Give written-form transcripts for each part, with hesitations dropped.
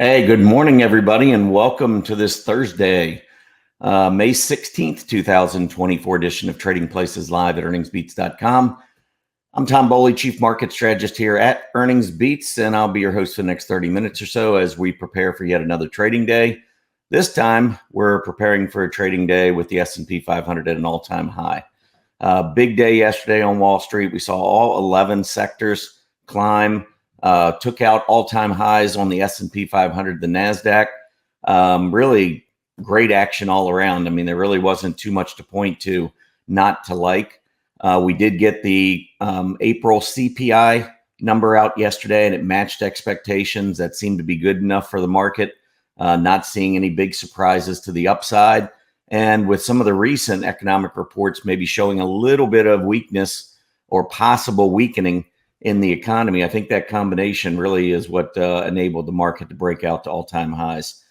Hey, good morning, everybody, and welcome to this Thursday, May 16th, 2024 edition of Trading Places Live at earningsbeats.com. I'm Tom Bowley, Chief Market Strategist here at Earnings Beats, and I'll be your host for the next 30 minutes or so as we prepare for yet another trading day. This time, we're preparing for a trading day with the S&P 500 at an all-time high. Big day yesterday on Wall Street. We saw all 11 sectors climb. Took out all-time highs on the S&P 500, the Nasdaq. Really great action all around. I mean, there really wasn't too much to point to not to like. We did get the April CPI number out yesterday, and it matched expectations. That seemed to be good enough for the market. Not seeing any big surprises to the upside. And with some of the recent economic reports maybe showing a little bit of weakness or possible weakening in the economy, I think that combination really is what enabled the market to break out to all-time highs.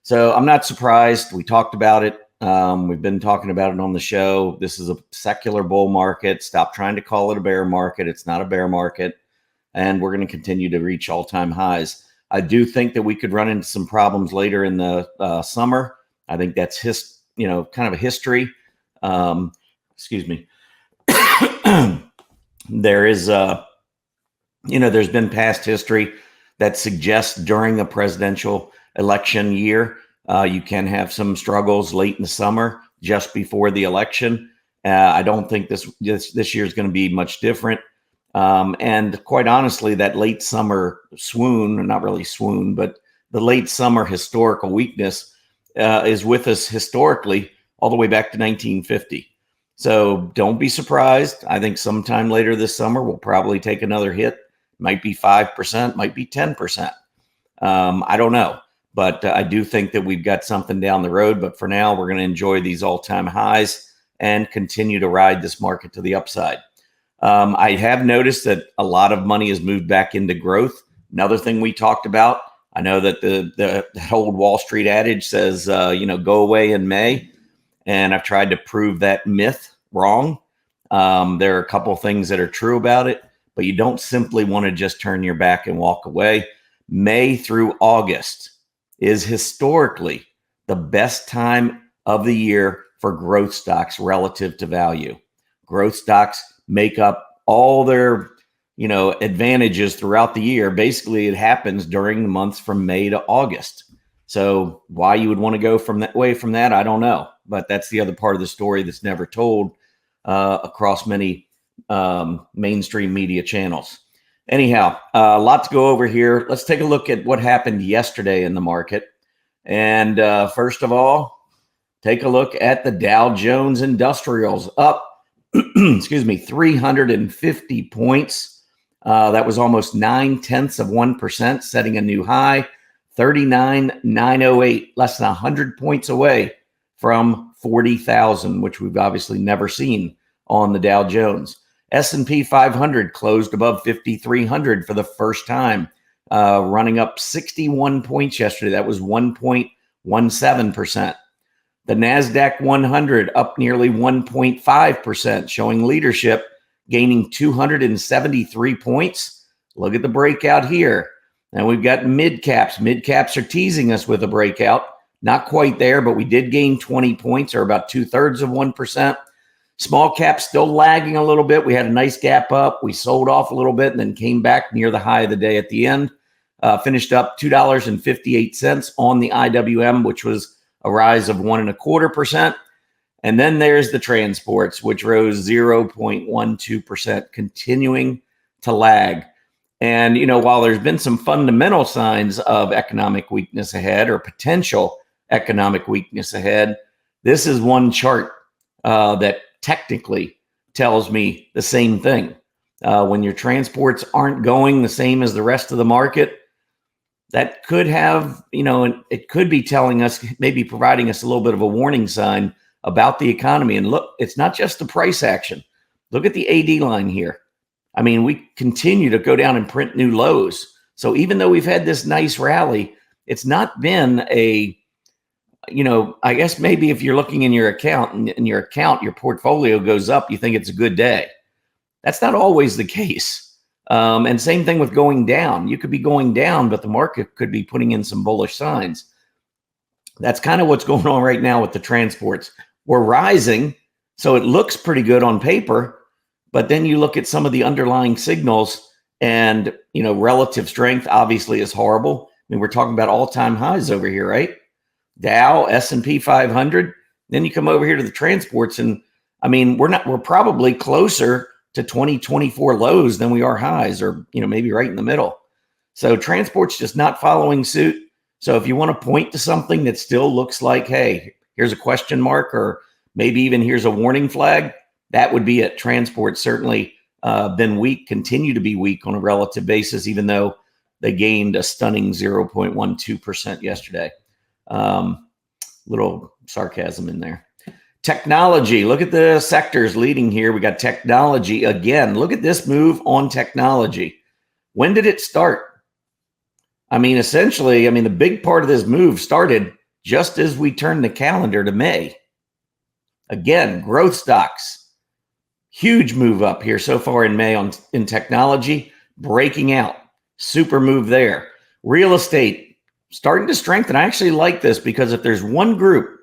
So I'm not surprised. We talked about it. We've been talking about it on the show. This is a secular bull market. Stop trying to call it a bear market. It's not a bear market. And we're going to continue to reach all-time highs. I do think that we could run into some problems later in the summer. I think that's kind of a history. Excuse me. There is there's been past history that suggests during a presidential election year, you can have some struggles late in the summer, just before the election. I don't think this year is going to be much different. And quite honestly, that late summer swoon, not really swoon, but the late summer historical weakness is with us historically all the way back to 1950. So don't be surprised. I think sometime later this summer, we'll probably take another hit. Might be 5%, might be 10%. I don't know. But I do think that we've got something down the road. But for now, we're going to enjoy these all-time highs and continue to ride this market to the upside. I have noticed that a lot of money has moved back into growth. Another thing we talked about, I know that the old Wall Street adage says, go away in May. And I've tried to prove that myth wrong. There are a couple of things that are true about it. But you don't simply want to just turn your back and walk away. May through August is historically the best time of the year for growth stocks relative to value. Growth stocks make up all their, advantages throughout the year. Basically, it happens during the months from May to August. So why you would want to go away from that, I don't know. But that's the other part of the story that's never told across many mainstream media channels. Anyhow, a lot to go over here. Let's take a look at what happened yesterday in the market. And first of all, take a look at the Dow Jones Industrials up, 350 points. That was almost 0.9%, setting a new high, 39,908, less than 100 points away from 40,000, which we've obviously never seen on the Dow Jones. S&P 500 closed above 5,300 for the first time, running up 61 points yesterday. That was 1.17%. The Nasdaq 100 up nearly 1.5%, showing leadership, gaining 273 points. Look at the breakout here. Now we've got mid caps. Mid caps are teasing us with a breakout. Not quite there, but we did gain 20 points, or about 2/3%. Small caps still lagging a little bit. We had a nice gap up. We sold off a little bit and then came back near the high of the day at the end. Finished up $2.58 on the IWM, which was a rise of 1.25%. And then there's the transports, which rose 0.12%, continuing to lag. And, while there's been some fundamental signs of economic weakness ahead, or potential economic weakness ahead, this is one chart that technically tells me the same thing. When your transports aren't going the same as the rest of the market, that could have, it could be telling us, maybe providing us a little bit of a warning sign about the economy. And look, it's not just the price action. Look at the AD line here. I mean, we continue to go down and print new lows. So even though we've had this nice rally, it's not been a, I guess maybe if you're looking in your account and your portfolio goes up, you think it's a good day. That's not always the case. And same thing with going down. You could be going down, but the market could be putting in some bullish signs. That's kind of what's going on right now with the transports. We're rising, so it looks pretty good on paper, but then you look at some of the underlying signals and, relative strength obviously is horrible. I mean, we're talking about all-time highs over here, right? Dow, S&P 500. Then you come over here to the transports, and I mean, we're probably closer to 2024 lows than we are highs, or maybe right in the middle. So transport's just not following suit. So if you want to point to something that still looks like, hey, here's a question mark, or maybe even here's a warning flag, that would be it. Transport certainly been weak, continue to be weak on a relative basis, even though they gained a stunning 0.12% yesterday. Little sarcasm in there. Technology, look at the sectors leading here. We got technology again. Look at this move on technology. When did it start? I mean, essentially, the big part of this move started just as we turned the calendar to May. Again, growth stocks, huge move up here so far in May in technology, breaking out, super move there. Real estate starting to strengthen. I actually like this because if there's one group,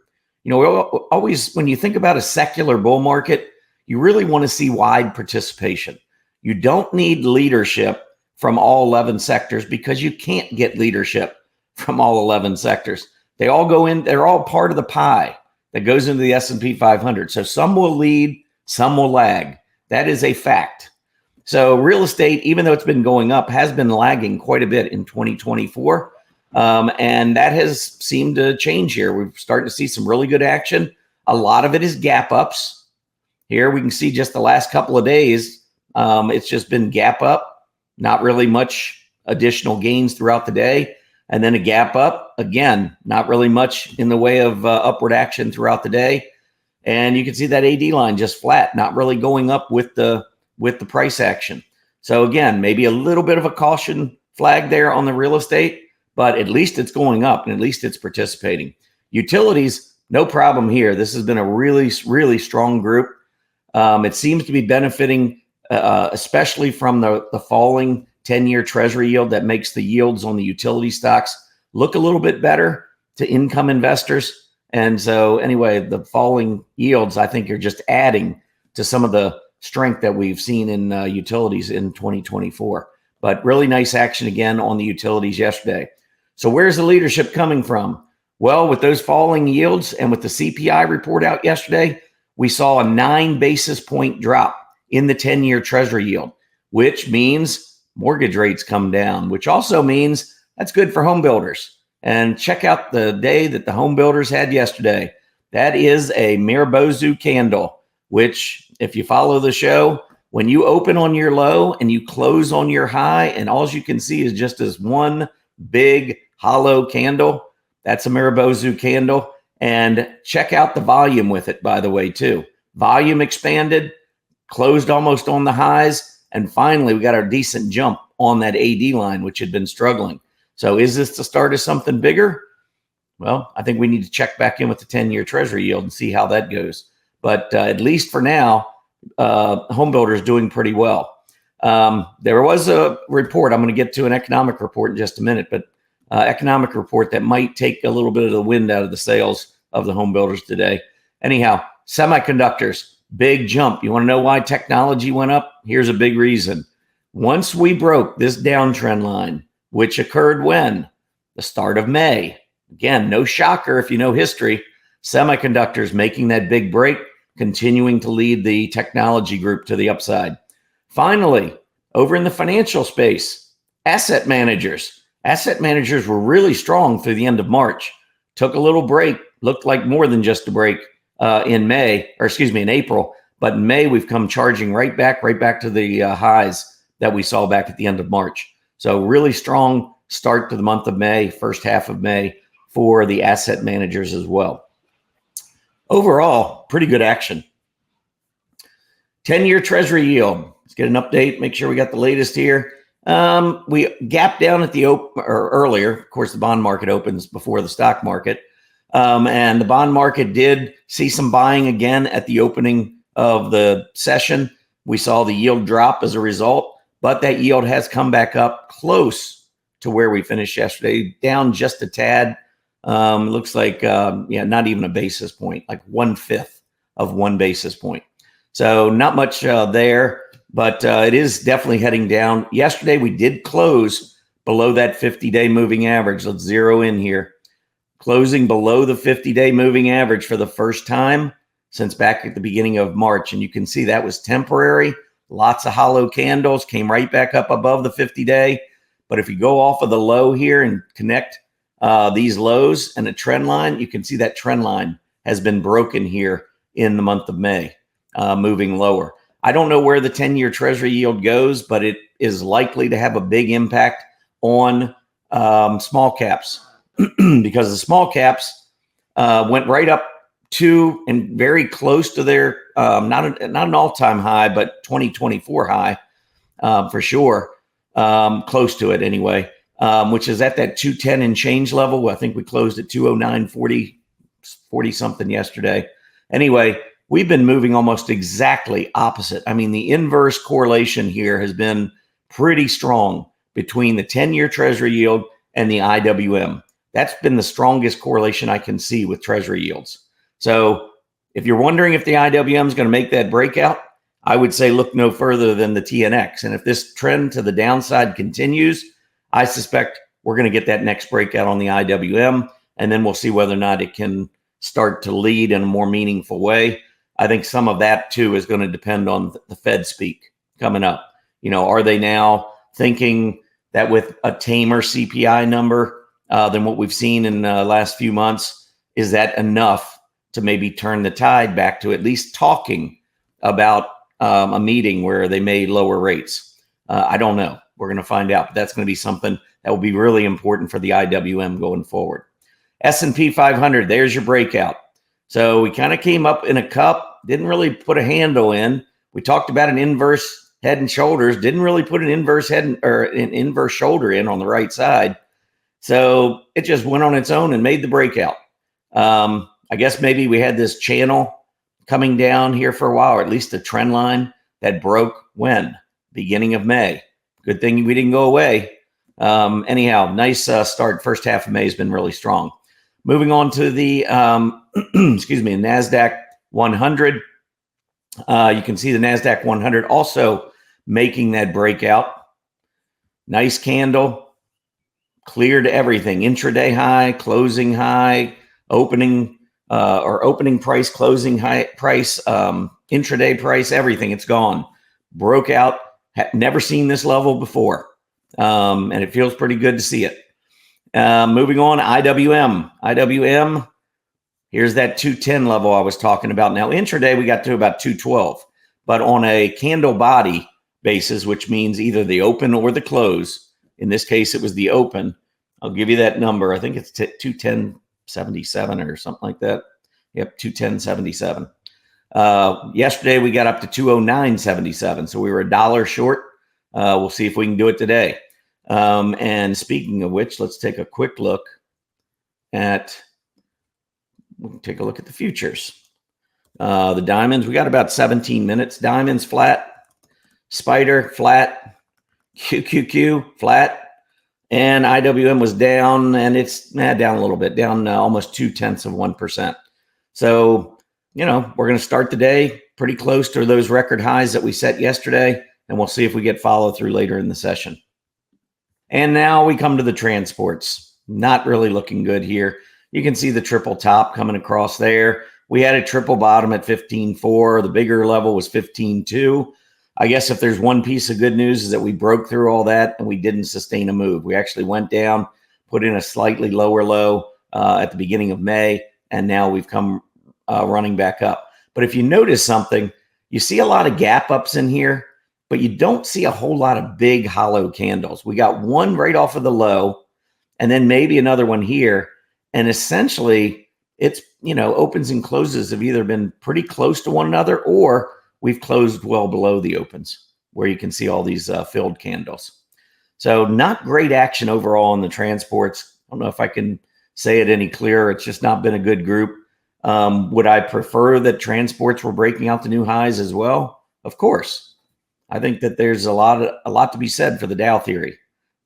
always, when you think about a secular bull market, you really want to see wide participation. You don't need leadership from all 11 sectors because you can't get leadership from all 11 sectors. They all go in, they're all part of the pie that goes into the S&P 500. So some will lead, some will lag. That is a fact. So real estate, even though it's been going up, has been lagging quite a bit in 2024. And that has seemed to change here. We're starting to see some really good action. A lot of it is gap ups. Here we can see just the last couple of days, it's just been gap up, not really much additional gains throughout the day. And then a gap up, again, not really much in the way of upward action throughout the day. And you can see that AD line just flat, not really going up with the price action. So again, maybe a little bit of a caution flag there on the real estate, but at least it's going up and at least it's participating. Utilities, no problem here. This has been a really, really strong group. It seems to be benefiting, especially from the falling 10-year Treasury yield that makes the yields on the utility stocks look a little bit better to income investors. And so anyway, the falling yields, I think, are just adding to some of the strength that we've seen in utilities in 2024. But really nice action again on the utilities yesterday. So where's the leadership coming from? Well, with those falling yields and with the CPI report out yesterday, we saw a 9 basis point drop in the 10-year Treasury yield, which means mortgage rates come down, which also means that's good for home builders. And check out the day that the home builders had yesterday. That is a Maribozu candle, which if you follow the show, when you open on your low and you close on your high and all you can see is just this one big hollow candle, that's a Maribozu candle. And check out the volume with it, by the way, too. Volume expanded, closed almost on the highs, and finally we got our decent jump on that AD line, which had been struggling. So is this the start of something bigger? Well, I think we need to check back in with the 10-year Treasury yield and see how that goes. But at least for now, home builders doing pretty well. There was a report, I'm going to get to an economic report in just a minute, but economic report that might take a little bit of the wind out of the sails of the home builders today. Anyhow, semiconductors, big jump. You want to know why technology went up? Here's a big reason. Once we broke this downtrend line, which occurred when? The start of May. Again, no shocker if you know history. Semiconductors making that big break, continuing to lead the technology group to the upside. Finally, over in the financial space, asset managers. Asset managers were really strong through the end of March. Took a little break, looked like more than just a break in April. But in May, we've come charging right back to the highs that we saw back at the end of March. So really strong start to the month of May, first half of May for the asset managers as well. Overall, pretty good action. 10-year Treasury yield. Let's get an update. Make sure we got the latest here. We gapped down at the earlier. Of course, the bond market opens before the stock market. And the bond market did see some buying again at the opening of the session. We saw the yield drop as a result, but that yield has come back up close to where we finished yesterday, down just a tad. Looks like, not even a basis point, like 1/5 of 1 basis point. So not much there, but it is definitely heading down. Yesterday, we did close below that 50-day moving average. Let's zero in here. Closing below the 50-day moving average for the first time since back at the beginning of March. And you can see that was temporary. Lots of hollow candles, came right back up above the 50-day. But if you go off of the low here and connect these lows and a trend line, you can see that trend line has been broken here in the month of May, moving lower. I don't know where the 10-year Treasury yield goes, but it is likely to have a big impact on small caps because the small caps went right up to and very close to their not an all-time high, but 2024 high for sure, close to it anyway, which is at that 210 and change level. I think we closed at 209.40 something yesterday. Anyway, we've been moving almost exactly opposite. I mean, the inverse correlation here has been pretty strong between the 10-year Treasury yield and the IWM. That's been the strongest correlation I can see with Treasury yields. So if you're wondering if the IWM is going to make that breakout, I would say look no further than the TNX. And if this trend to the downside continues, I suspect we're going to get that next breakout on the IWM, and then we'll see whether or not it can start to lead in a more meaningful way. I think some of that, too, is going to depend on the Fed speak coming up. You know, are they now thinking that with a tamer CPI number than what we've seen in the last few months, is that enough to maybe turn the tide back to at least talking about a meeting where they may lower rates? I don't know. We're going to find out. But that's going to be something that will be really important for the IWM going forward. S&P 500, there's your breakout. So we kind of came up in a cup, didn't really put a handle in. We talked about an inverse head and shoulders, didn't really put an inverse head or an inverse shoulder in on the right side. So it just went on its own and made the breakout. I guess maybe we had this channel coming down here for a while, or at least a trend line that broke when? Beginning of May. Good thing we didn't go away. Anyhow, nice start. First half of May has been really strong. Moving on to the, Nasdaq 100. You can see the Nasdaq 100 also making that breakout. Nice candle, cleared everything. Intraday high, closing high, opening price, closing high price, intraday price, everything. It's gone. Broke out. Never seen this level before. And it feels pretty good to see it. Moving on, IWM. Here's that 210 level I was talking about. Now, intraday, we got to about 212. But on a candle body basis, which means either the open or the close, in this case, it was the open. I'll give you that number. I think it's 210.77 or something like that. Yep, 210.77. Yesterday, we got up to 209.77. So we were $1 short. We'll see if we can do it today. And speaking of which, let's take a quick look at the futures. The diamonds, we got about 17 minutes. Diamonds flat, Spider flat, QQQ flat, and IWM was down, and it's down a little bit, down almost 0.2%. So, we're going to start the day pretty close to those record highs that we set yesterday, and we'll see if we get follow through later in the session. And now we come to the transports. Not really looking good here. You can see the triple top coming across there. We had a triple bottom at 15.4. The bigger level was 15.2. I guess if there's one piece of good news is that we broke through all that and we didn't sustain a move. We actually went down, put in a slightly lower low at the beginning of May, and now we've come running back up. But if you notice something, you see a lot of gap ups in here, but you don't see a whole lot of big hollow candles. We got one right off of the low, and then maybe another one here. And essentially, it's, opens and closes have either been pretty close to one another, or we've closed well below the opens, where you can see all these filled candles. So not great action overall in the transports. I don't know if I can say it any clearer. It's just not been a good group. Would I prefer that transports were breaking out the new highs as well? Of course. I think that there's a lot to be said for the Dow theory.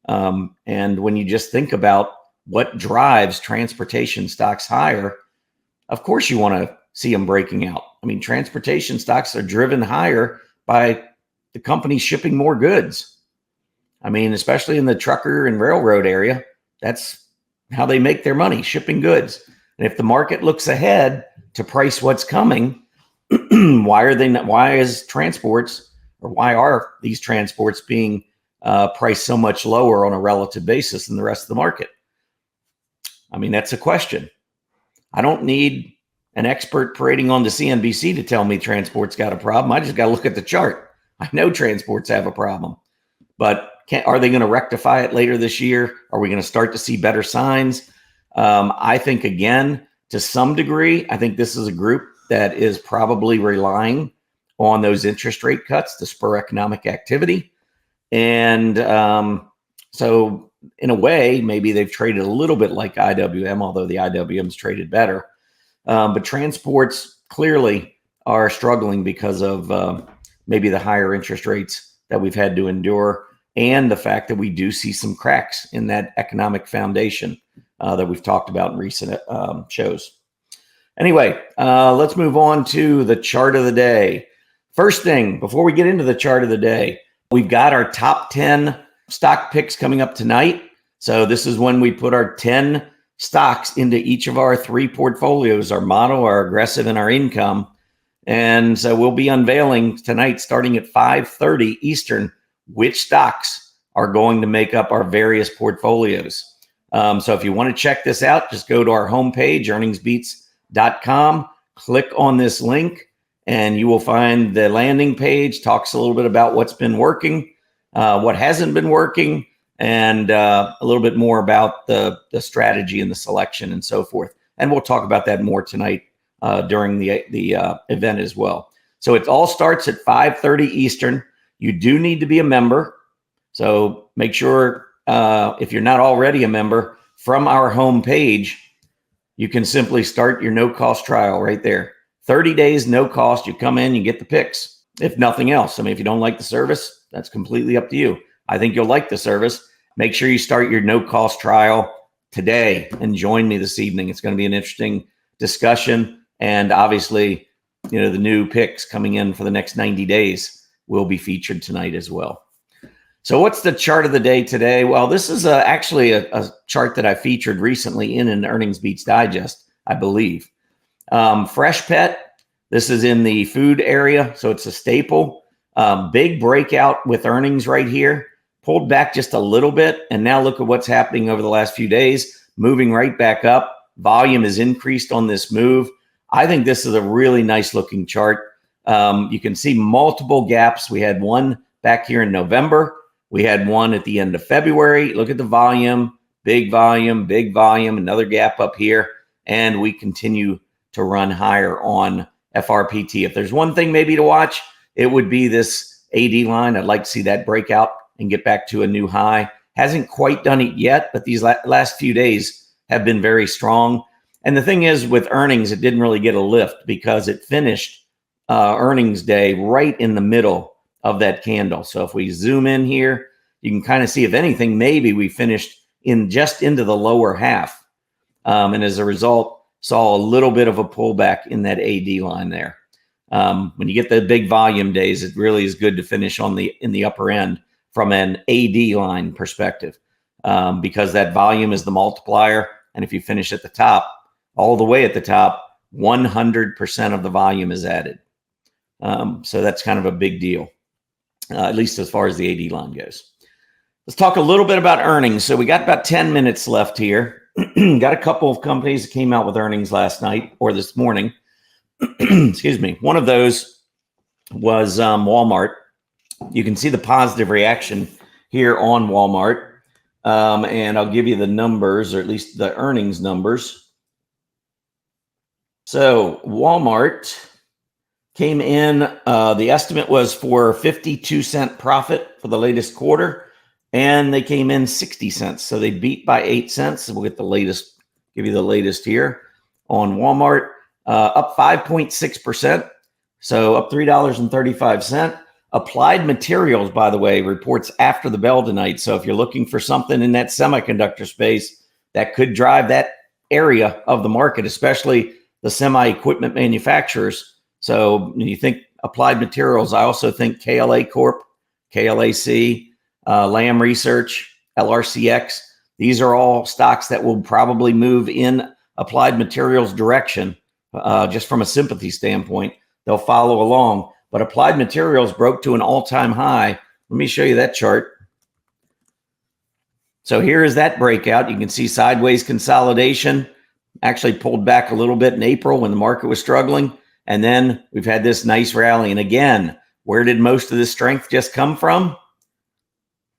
And when you just think about what drives transportation stocks higher, of course you want to see them breaking out. I mean, transportation stocks are driven higher by the company shipping more goods. I mean, especially in the trucker and railroad area, that's how they make their money, shipping goods. And if the market looks ahead to price what's coming, why are these transports being priced so much lower on a relative basis than the rest of the market? I mean, that's a question. I don't need an expert parading on the CNBC to tell me transport's got a problem. I just got to look at the chart. I know transports have a problem, but are they going to rectify it later this year? Are we going to start to see better signs? I think, again, to some degree, I think this is a group that is probably relying on those interest rate cuts to spur economic activity. And so in a way, maybe they've traded a little bit like IWM, although the IWM's traded better. But transports clearly are struggling because of maybe the higher interest rates that we've had to endure, and the fact that we do see some cracks in that economic foundation that we've talked about in recent shows. Anyway, let's move on to the chart of the day. First thing, before we get into the chart of the day, we've got our top 10 stock picks coming up tonight. So this is when we put our 10 stocks into each of our 3 portfolios, our model, our aggressive, and our income. And so we'll be unveiling tonight, starting at 5:30 Eastern, which stocks are going to make up our various portfolios. So if you want to check this out, just go to our homepage, earningsbeats.com, click on this link, and you will find the landing page. Talks a little bit about what's been working, what hasn't been working, and a little bit more about the strategy and the selection and so forth. And we'll talk about that more tonight during the event as well. So it all starts at 5:30 Eastern. You do need to be a member. So make sure if you're not already a member, from our homepage, you can simply start your no-cost trial right there. 30 days, no cost. You come in, you get the picks. If nothing else, I mean, if you don't like the service, that's completely up to you. I think you'll like the service. Make sure you start your no-cost trial today and join me this evening. It's going to be an interesting discussion. And obviously, the new picks coming in for the next 90 days will be featured tonight as well. So what's the chart of the day today? Well, this is actually a chart that I featured recently in an Earnings Beats Digest, I believe. Freshpet, this is in the food area, so it's a staple. Big breakout with earnings right here. Pulled back just a little bit, and now look at what's happening over the last few days, moving right back up. Volume is increased on this move. I think this is a really nice looking chart. You can see multiple gaps. We had one back here in November. We had one at the end of February. Look at the volume, big volume, another gap up here. And we continue to run higher on FRPT. If there's one thing maybe to watch, it would be this AD line. I'd like to see that break out and get back to a new high. Hasn't quite done it yet, but these last few days have been very strong. And the thing is, with earnings, it didn't really get a lift because it finished earnings day right in the middle of that candle. So if we zoom in here, you can kind of see, if anything, maybe we finished just into the lower half. And as a result, saw a little bit of a pullback in that AD line there. When you get the big volume days, it really is good to finish in the upper end from an AD line perspective, because that volume is the multiplier. And if you finish at the top, all the way at the top, 100% of the volume is added. So that's kind of a big deal, at least as far as the AD line goes. Let's talk a little bit about earnings. So we got about 10 minutes left here. Got a couple of companies that came out with earnings last night or this morning. Excuse me. One of those was Walmart. You can see the positive reaction here on Walmart. And I'll give you the numbers, or at least the earnings numbers. So Walmart came in, the estimate was for 52-cent profit for the latest quarter, and they came in 60 cents. So they beat by 8 cents. We'll get the latest, give you the latest here on Walmart, up 5.6%. So up $3.35. Applied Materials, by the way, reports after the bell tonight. So if you're looking for something in that semiconductor space that could drive that area of the market, especially the semi-equipment manufacturers. So when you think Applied Materials, I also think KLA Corp, KLAC, Lam Research, LRCX. These are all stocks that will probably move in Applied Materials direction, just from a sympathy standpoint. They'll follow along. But Applied Materials broke to an all-time high. Let me show you that chart. So here is that breakout. You can see sideways consolidation, actually pulled back a little bit in April when the market was struggling. And then we've had this nice rally. And again, where did most of this strength just come from?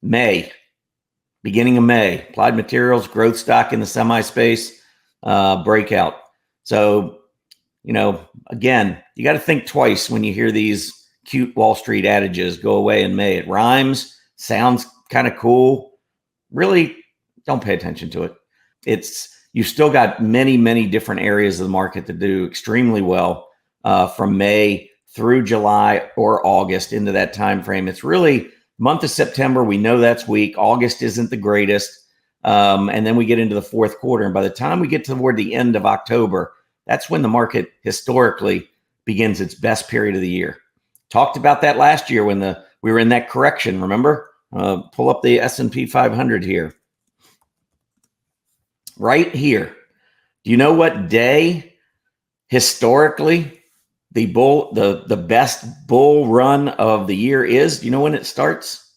May, beginning of May. Applied Materials, growth stock in the semi space, breakout. So, you know, again, you got to think twice when you hear these cute Wall Street adages, go away in May. It rhymes, sounds kind of cool. Really, don't pay attention to it. You've still got many, many different areas of the market to do extremely well from May through July or August into that time frame. It's really month of September. We know that's weak. August isn't the greatest. And then we get into the fourth quarter. And by the time we get toward the end of October, that's when the market historically begins its best period of the year. Talked about that last year when we were in that correction, remember? Pull up the S&P 500 here. Right here. Do you know what day historically the best bull run of the year is? Do you know when it starts?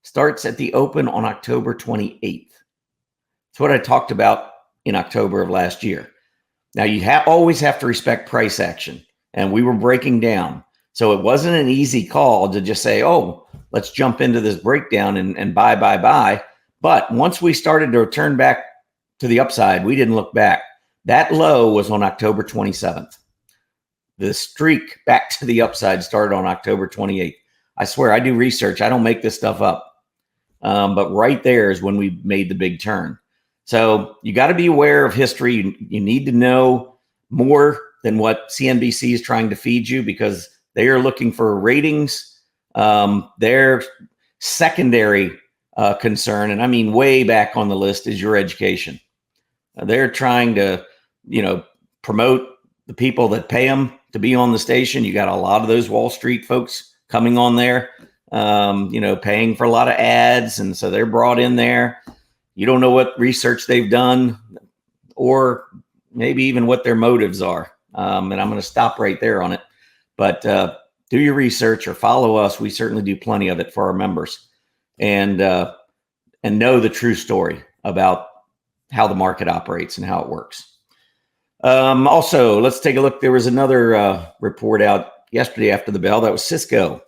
Starts at the open on October 28th. That's what I talked about in October of last year. Now, you always have to respect price action, and we were breaking down. So it wasn't an easy call to just say, oh, let's jump into this breakdown and buy. But once we started to return back to the upside, we didn't look back. That low was on October 27th. The streak back to the upside started on October 28th. I swear, I do research. I don't make this stuff up. But right there is when we made the big turn. So you got to be aware of history. You need to know more than what CNBC is trying to feed you, because they are looking for ratings. Their secondary concern, and I mean way back on the list, is your education. They're trying to, promote the people that pay them to be on the station. You got a lot of those Wall Street folks coming on there, paying for a lot of ads. And so they're brought in there. You don't know what research they've done or maybe even what their motives are. And I'm going to stop right there on it. But do your research or follow us. We certainly do plenty of it for our members, and know the true story about how the market operates and how it works. Also, let's take a look. There was another report out yesterday after the bell. That was Cisco.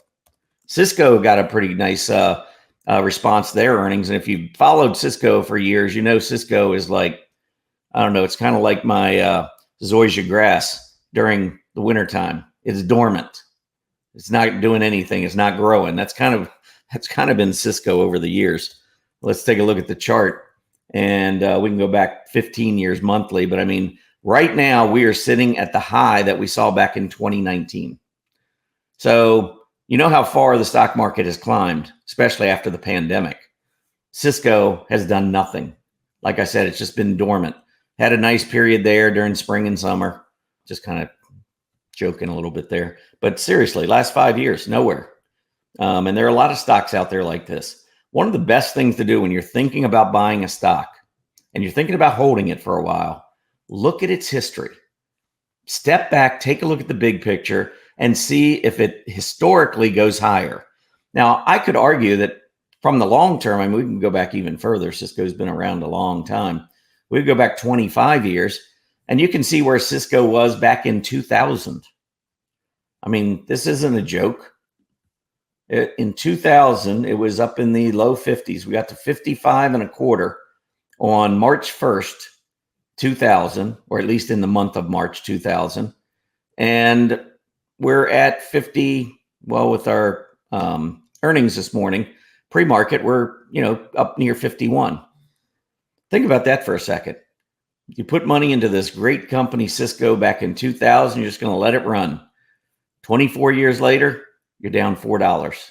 Cisco got a pretty nice response to their earnings. And if you followed Cisco for years, you know Cisco is like, I don't know, it's kind of like my zoysia grass during the wintertime. It's dormant. It's not doing anything. It's not growing. That's kind of been Cisco over the years. Let's take a look at the chart, and we can go back 15 years monthly. But I mean, right now we are sitting at the high that we saw back in 2019. So you know how far the stock market has climbed, especially after the pandemic. Cisco has done nothing. Like I said, it's just been dormant. Had a nice period there during spring and summer. Just kind of joking a little bit there. But seriously, last 5 years, nowhere. And there are a lot of stocks out there like this. One of the best things to do when you're thinking about buying a stock and you're thinking about holding it for a while, look at its history. Step back, take a look at the big picture, and see if it historically goes higher. Now, I could argue that from the long term, I mean, we can go back even further. Cisco's been around a long time. We could go back 25 years, and you can see where Cisco was back in 2000. I mean, this isn't a joke. In 2000, it was up in the low 50s. We got to 55.25 on March 1st, 2000, or at least in the month of March 2000. And we're at 50, well, with our earnings this morning, pre-market, we're, up near 51. Think about that for a second. You put money into this great company, Cisco, back in 2000, you're just going to let it run. 24 years later, You're down $4.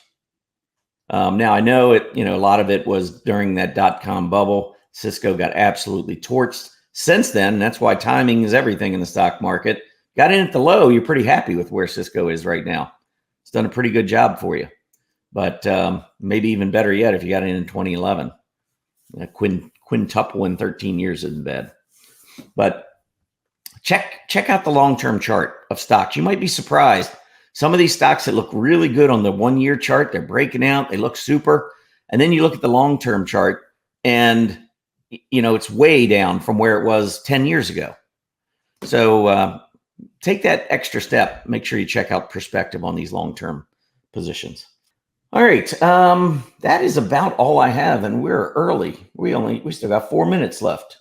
Now I know it, a lot of it was during that dot-com bubble. Cisco got absolutely torched. Since then, that's why timing is everything in the stock market. Got in at the low, you're pretty happy with where Cisco is right now. It's done a pretty good job for you. But maybe even better yet if you got in 2011. Quintuple in 13 years isn't bad. But check out the long-term chart of stocks. You might be surprised. Some of these stocks that look really good on the 1 year chart, they're breaking out, they look super. And then you look at the long-term chart and, it's way down from where it was 10 years ago. So take that extra step. Make sure you check out perspective on these long-term positions. All right. That is about all I have. And we're early. We still got 4 minutes left.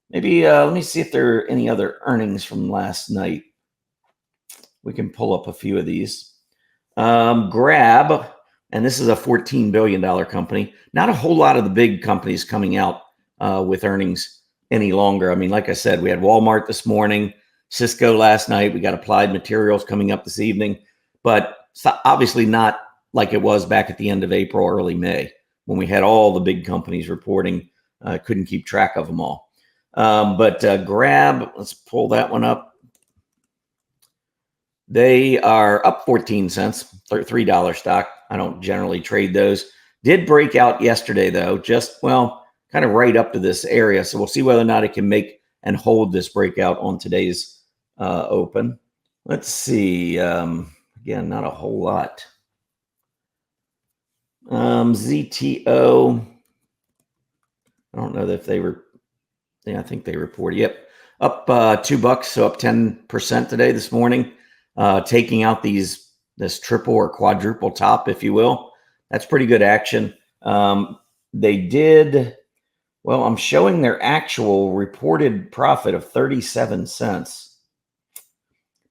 Maybe let me see if there are any other earnings from last night. We can pull up a few of these. Grab, and this is a $14 billion company. Not a whole lot of the big companies coming out with earnings any longer. I mean, like I said, we had Walmart this morning, Cisco last night. We got Applied Materials coming up this evening, but it's obviously not like it was back at the end of April, early May, when we had all the big companies reporting. Couldn't keep track of them all. But Grab, let's pull that one up. They are up 14 cents, $3 stock. I don't generally trade those. Did break out yesterday, though, kind of right up to this area. So we'll see whether or not it can make and hold this breakout on today's open. Let's see. Again, not a whole lot. ZTO. I don't know if they were. Yeah, I think they reported. Yep, up $2, so up 10% today this morning. Taking out this triple or quadruple top, if you will. That's pretty good action. They did. Well, I'm showing their actual reported profit of 37 cents,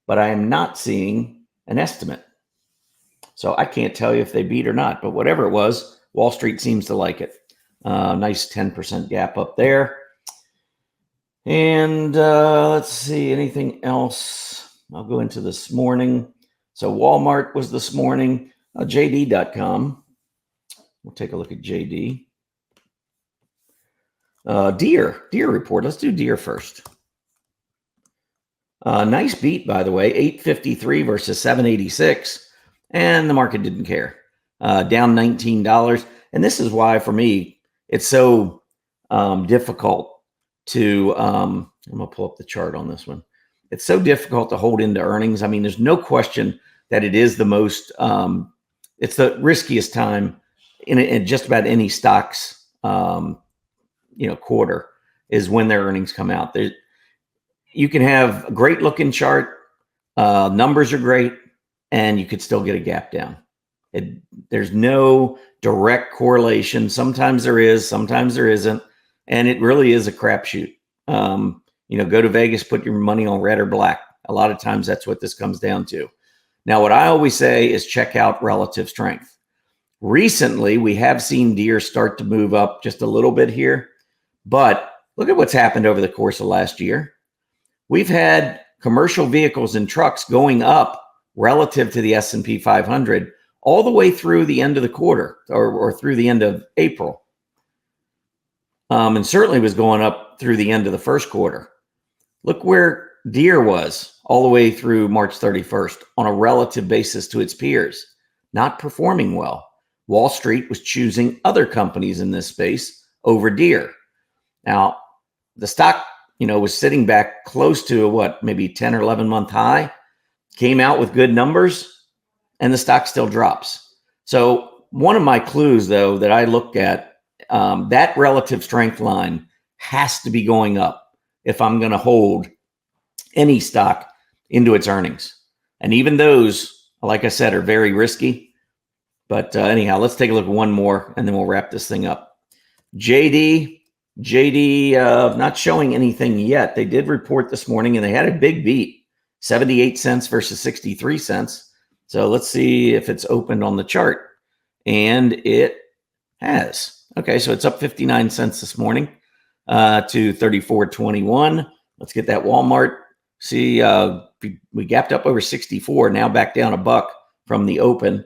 but I am not seeing an estimate. So I can't tell you if they beat or not, but whatever it was, Wall Street seems to like it. Nice 10% gap up there. And let's see, anything else? I'll go into this morning. So Walmart was this morning, JD.com. We'll take a look at JD. Deere report. Let's do Deere first. Nice beat, by the way, 853 versus 786. And the market didn't care. Down $19. And this is why, for me, it's so difficult to, I'm going to pull up the chart on this one. It's so difficult to hold into earnings. I mean, there's no question that it is the most, it's the riskiest time in just about any stocks, quarter is when their earnings come out. You can have a great looking chart, numbers are great, and you could still get a gap down. There's no direct correlation. Sometimes there is, sometimes there isn't. And it really is a crapshoot. Go to Vegas, put your money on red or black. A lot of times that's what this comes down to. Now, what I always say is check out relative strength. Recently, we have seen Deere start to move up just a little bit here. But look at what's happened over the course of last year. We've had commercial vehicles and trucks going up relative to the S&P 500 all the way through the end of the quarter or through the end of April. And certainly was going up through the end of the first quarter. Look where Deere was all the way through March 31st on a relative basis to its peers, not performing well. Wall Street was choosing other companies in this space over Deere. Now, the stock, was sitting back close to maybe 10 or 11 month high, came out with good numbers, and the stock still drops. So one of my clues, though, that I looked at, that relative strength line has to be going up if I'm going to hold any stock into its earnings. And even those, like I said, are very risky. But anyhow, let's take a look at one more, and then we'll wrap this thing up. JD, not showing anything yet. They did report this morning, and they had a big beat, 78 cents versus 63 cents. So let's see if it's opened on the chart. And it has. Okay, so it's up 59 cents this morning to 34.21. Let's get that Walmart. See, we gapped up over 64, now back down $1. from the open.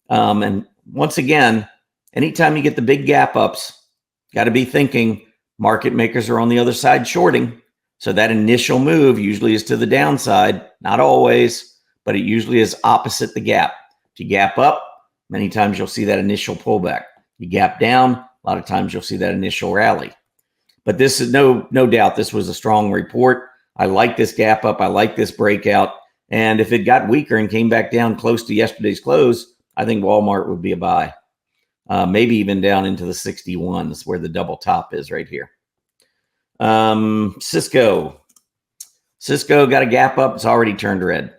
And once again, anytime you get the big gap ups, got to be thinking market makers are on the other side shorting. So that initial move usually is to the downside, not always, but it usually is opposite the gap. If you gap up, many times you'll see that initial pullback. You gap down, a lot of times you'll see that initial rally. But this is no doubt, this was a strong report. I like this gap up. I like this breakout. And if it got weaker and came back down close to yesterday's close, I think Walmart would be a buy. Maybe even down into the 61s where the double top is right here. Cisco got a gap up. It's already turned red.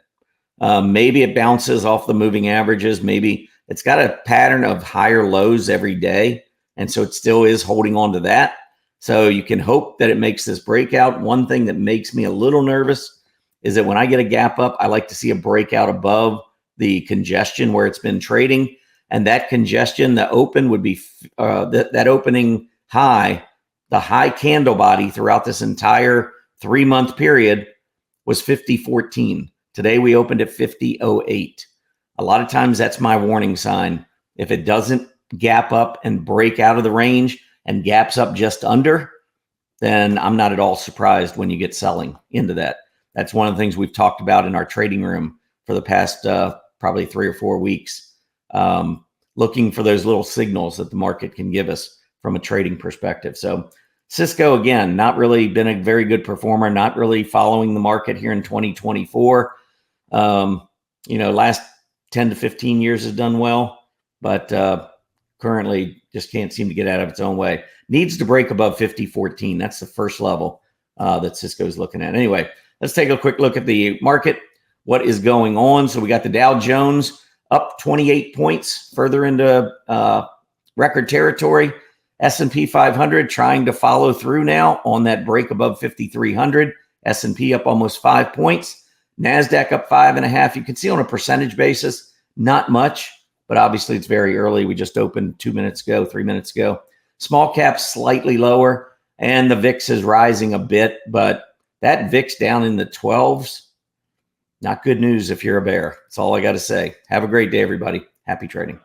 Maybe it bounces off the moving averages. Maybe it's got a pattern of higher lows every day. And so it still is holding on to that. So you can hope that it makes this breakout. One thing that makes me a little nervous is that when I get a gap up, I like to see a breakout above the congestion where it's been trading. And that congestion, the open would be that opening high, the high candle body throughout this entire 3-month period was 50.14. Today we opened at 50.08. A lot of times that's my warning sign. If it doesn't gap up and break out of the range and gaps up just under, then I'm not at all surprised when you get selling into that. That's one of the things we've talked about in our trading room for the past probably 3 or 4 weeks, looking for those little signals that the market can give us from a trading perspective. So Cisco, again, not really been a very good performer, not really following the market here in 2024. Last 10 to 15 years has done well, but currently just can't seem to get out of its own way. Needs to break above 50.14. That's the first level that Cisco is looking at. Anyway, let's take a quick look at the market. What is going on? So we got the Dow Jones up 28 points, further into record territory. S&P 500 trying to follow through now on that break above 5,300. S&P up almost 5 points. Nasdaq up 5.5. You can see on a percentage basis, not much, but obviously it's very early. We just opened 3 minutes ago. Small caps slightly lower, and the VIX is rising a bit, but that VIX down in the 12s, not good news if you're a bear. That's all I got to say. Have a great day, everybody. Happy trading.